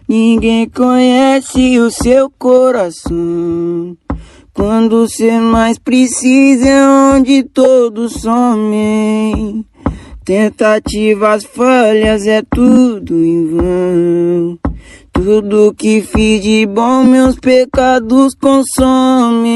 Ninguém conhece o seu coração. Quando cê mais precisa é onde todos somem. Tentativas falhas é tudo em vão. Tudo que fiz de bom meus pecados consomem.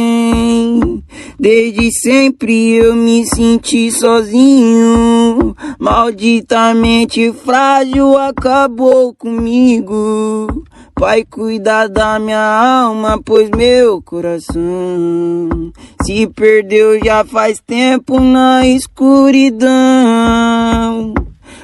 Desde sempre eu me senti sozinho. Malditamente frágil acabou comigo. Pai, cuida da minha alma, pois meu coração se perdeu já faz tempo na escuridão.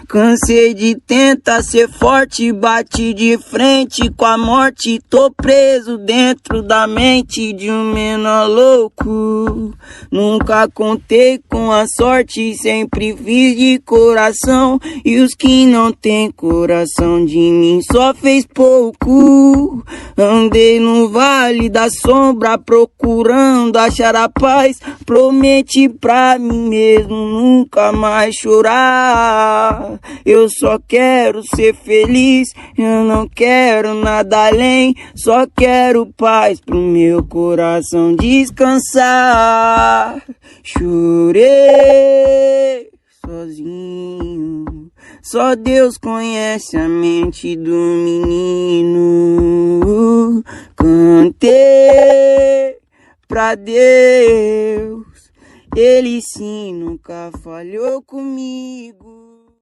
Cansei de tentar ser forte, bati de frente com a morte. Tô preso dentro da mente de um menor louco. Nunca contei com a sorte, sempre fiz de coração. E os que não têm coração de mim só fez pouco. Andei no vale da sombra procurando achar a paz. Prometi pra mim mesmo nunca mais chorar. Eu só quero ser feliz, eu não quero nada além. Só quero paz pro meu coração descansar. Chorei sozinho, só Deus conhece a mente do menino. Cantei pra Deus, Ele sim nunca falhou comigo.